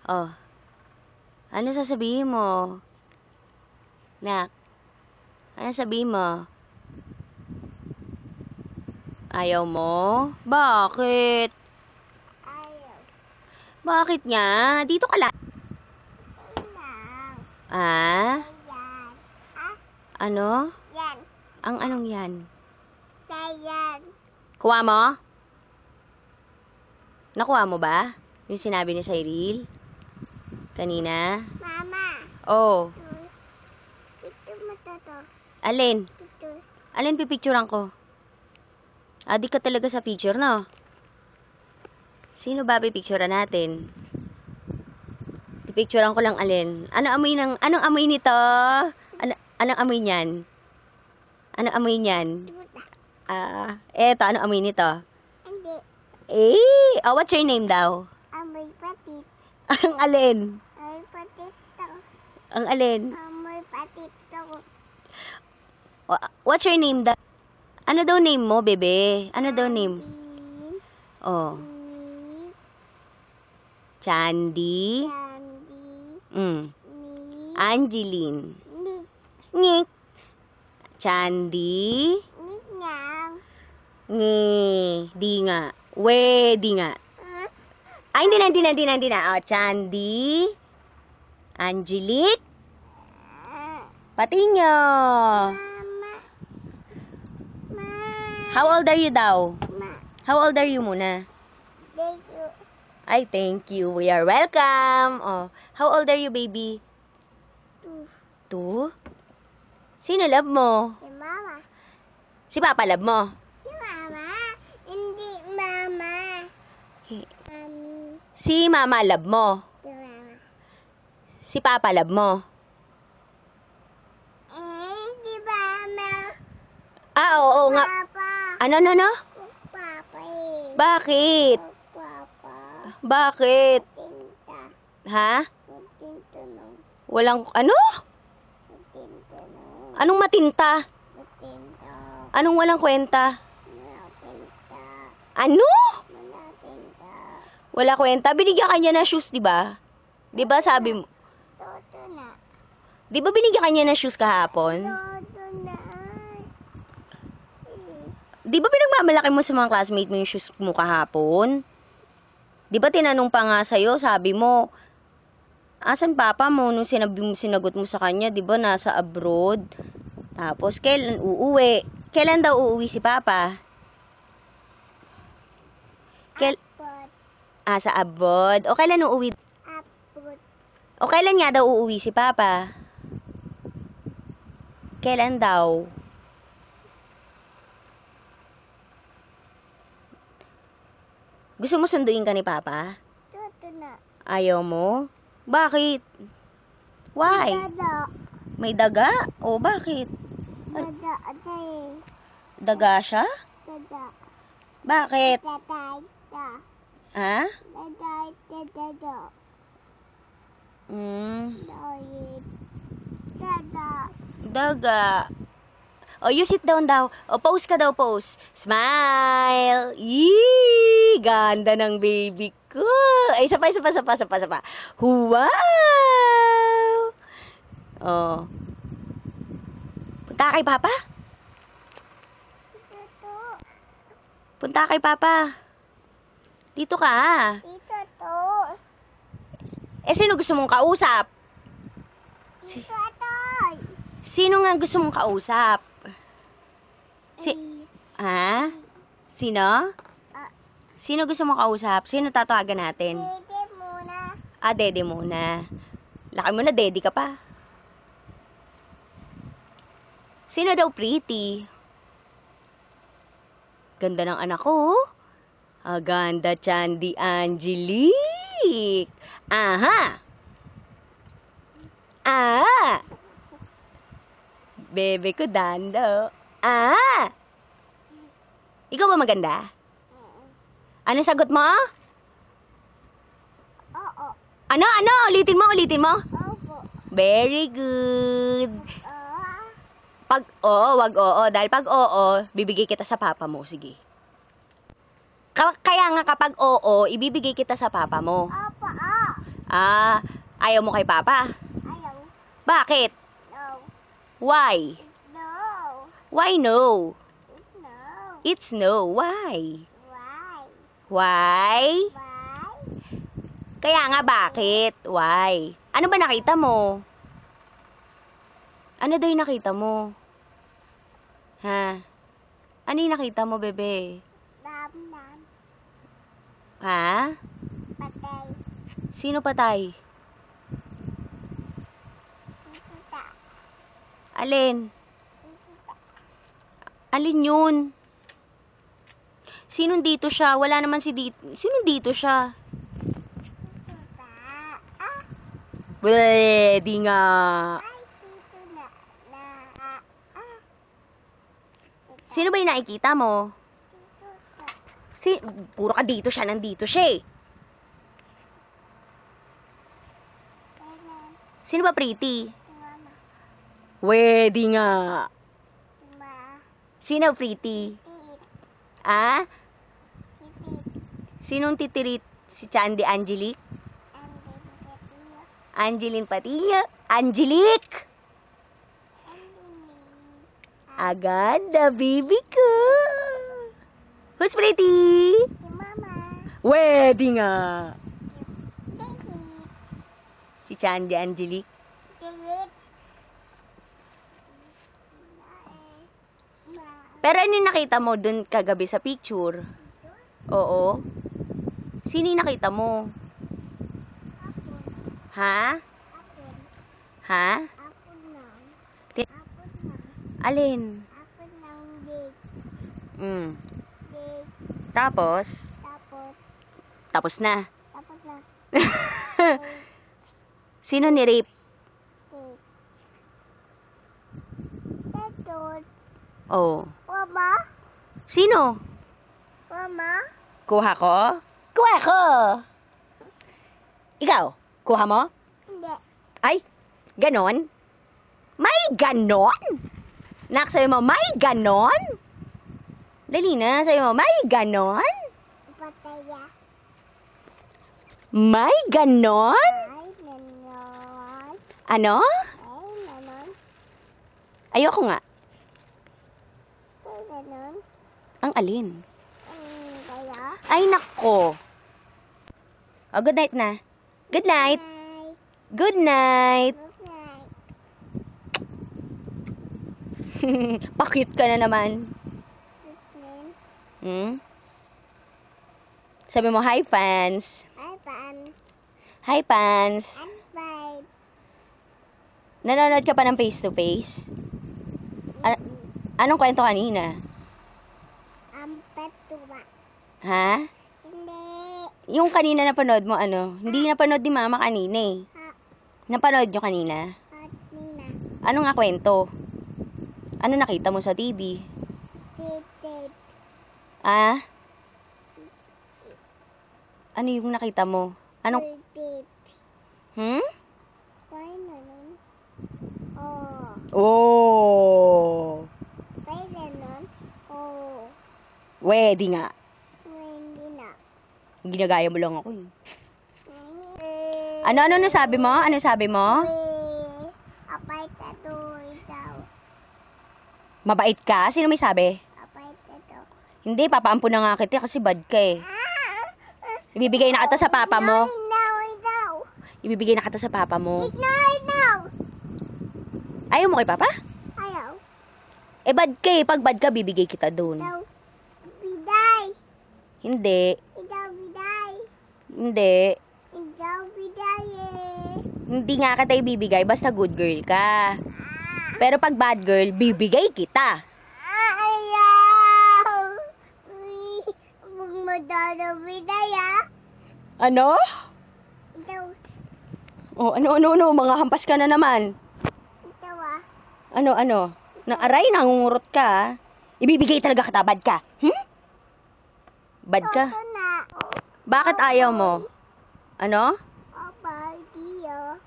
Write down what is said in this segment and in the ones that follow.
Oh, ano sasabihin mo? Nak, ano sabihin mo? Ayaw mo? Bakit? Ayaw. Bakit nga? Dito ka lang. Ah? Yan. Ano? Yan. Ang anong yan? Yan. Kuha mo? Nakuha mo ba? Yung sinabi ni Cyril? Kanina? Mama. Oh. Picture mo to. Alin? Picture. Alin pipicturean ko? Di ka talaga sa picture, no? Sino ba pipicturean natin? Pipicturean ko lang alin. Anong amoy nito? Anong amoy niyan? Anong amoy niyan? Eto, anong amoy nito? Hindi. What's your name daw? Amoy patit. Ang alin? Amoy patit to. Ang alin? Amoy patit to. What's your name daw? Ano daw name mo, bebe? Ano daw name? Oh. Chandy. Angeline. Ngik. Chandy. Di nga. Di nga. Ay, hindi na. Oh, Chandy. Angelique. Patinyo. How old are you daw? How old are you muna? Thank you. Ay, thank you. We are welcome. Oh, how old are you, baby? 2? Sino love mo? Si Mama. Si Papa love mo? Si Mama. Hindi Mama. Si Mama love mo? Si Mama. Si Papa love mo? Si Mama. Oo nga. Papa. Ano? Papa Bakit? Papa. Bakit? Tinta. Ha? Tinta no. Walang, ano? Tinta no. Anong matinta? Tinta. Anong walang kwenta? Tinta. Ano? Tinta. Wala kwenta. Binigyan ka niya ng shoes, di ba? Di ba sabi mo? Toto na. Di ba binigyan ka niya ng shoes kahapon? Toto na. Di ba pinagmamalaki mo sa mga classmate mo yung shoes mo kahapon? Di ba tinanong pa nga sa'yo, sabi mo, asan papa mo nung sinagot mo sa kanya, di ba nasa abroad? Tapos, kailan uuwi? Kailan daw uuwi si papa? Apot. Sa abroad. O kailan uuwi? Apot. O kailan nga daw uuwi si papa? Kailan daw? Gusto mo sunduin ka ni papa? Toto na. Ayaw mo? Bakit? Why? Dada. May daga? O bakit? Dada. Atay. Daga siya? Dada. Bakit? Dada. Ha? Dada. Dada. Dada. Daga. O, you sit down daw. O, pose ka daw, pose. Smile. Yee! Ganda ng baby ko. Ay, isa pa. Wow! O. Punta kay papa? Dito. Punta kay papa. Dito ka. Dito to. Sino gusto mong kausap? Dito atoy. Sino nga gusto mong kausap? Ha? Sino? Sino gusto mong kausap? Sino tatawagan natin? Dede muna. Dede muna. Laki mo na, Daddy ka pa. Sino daw pretty? Ganda ng anak ko. Ganda, Chandy Angelique. Aha! Bebe ko, Dando. Ikaw ba maganda? Ano sagot mo? Oo. Ano? Ulitin mo. Opo. Very good. Pag oo, wag oo. Dahil pag oo, bibigay kita sa papa mo. Sige. Kaya nga kapag oo, ibibigay kita sa papa mo. Opo. Ah, ayaw mo kay Papa? Ayaw. Bakit? No. Why? No. Why no? No. It's no. Why? Why? Why? Why? Kaya nga bakit? Why? Ano ba nakita mo? Ano daw yung nakita mo? Ha? Ano yung nakita mo, bebe? Lam. Ha? Patay. Sino patay? Tita. Alin? Tita. Alin yun? Sinong dito siya? Wala naman si dito. Sinong dito siya? Tita. Ah. Weh, di nga. Ay, tito na. Ah. Sino ba yung nakikita mo? Tito. Puro ka dito siya, nandito siya eh. Kailan? Sino ba pretty? Si mama. Weh, di nga. Si ma. Sino pretty? Tit. Ah? Si tit. Sinong titirit? Si Chandy Angelique? Angeline Katia. Angeline Patilla? Angelique! Angeline. Aganda, baby ko. Who's pretty? Si mama. Weh, di nga. Tit. Si Chandy Angelique. Tit. Ma. Pero ano yung nakita mo dun kagabi sa picture? Oo. Sino yung nakita mo? Apon. Ha? Apon. Ha? Apon lang. Ti- Apon lang. Alin? Apon lang date. Mm. Date. Tapos? Tapos. Tapos na. Tapos na. Date. Sino ni-rape? Date. Tatot. Oh. Mama? Sino? Mama? Kuha ko? Kuha ko! Ikaw? Kuha mo? Hindi. Ay, ganon? May ganon? Nak, sabi mo, may ganon? Dali na, sabi mo, may ganon? Pataya. May ganon? Ay, nanon. Ano? Ay, nanon. Ayoko nga. Ay, nanon. Ang alin? Kaya? Ay, nako. Oh, good night na. Good night. Bye. Good night. Good night. Pakit ka na naman. Good night. Hmm? Sabi mo, hi, fans. Bye, pan. Hi, fans. And bye. Nanonood ka pa ng face-to-face? Anong kwento kanina? Petuba. Ha? Hindi. Yung kanina napanood mo, ano? Hindi napanood ni Mama kanina eh. Ha. Napanood nyo kanina? At Nina. Ano nga kwento? Ano nakita mo sa TV? Tip. Ah? Ano yung nakita mo? Anong... Tip. Hmm? Why nanon? Oh. Oh! Why nanon? Oh. Wedi nga. Hindi na. Ginagaya mo lang ako eh. Ano nasabi mo? Ano sabi mo? Apay tato daw. Mabait ka? Sino may sabi? Apay tato. Hindi, papaampo na nga kita kasi bad ka eh. Ibibigay na kita sa papa mo. Ikaw. Ibibigay na kita sa papa mo. Ikaw. Ayaw mo kay papa? Ayaw. Eh, bad ka eh. Pag bad ka, bibigay kita dun. Ikaw. Biday. Hindi. Ikaw biday. Hindi. Ikaw biday eh. Hindi nga kita ibibigay. Basta good girl ka. Pero pag bad girl, bibigay kita. Ayaw. Huwag mo daw biday ah. Ano? Ikaw. Oh, ano? Mga hampas ka na naman. Ikaw ah. Ano? Aray, nangungurot ka ah. Ibibigay talaga kita. Bad ka. Hmm? Bad ka? Ito na. Bakit ayaw mo? Ano? Apay tiyo.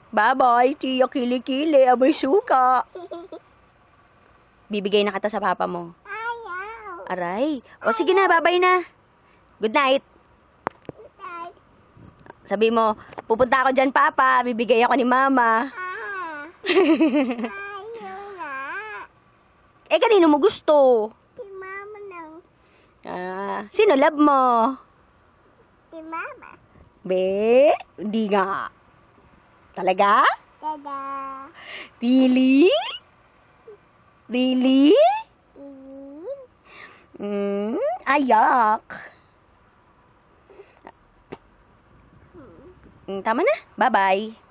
Bye-bye, tiyo kilikili, amoy suka. Bibigay na kita sa papa mo. Ayaw. Aray. O sige na, bye-bye na. Good night. Tay. Sabi mo, pupunta ako dyan, Papa. Bibigay ako ni Mama. Ayaw na. Eh, kanino mo gusto? Si Mama lang. Sino love mo? Si Mama. Be? Hindi nga. Talaga? Dada. Really? Really? Ayak. Tama na. Bye-bye.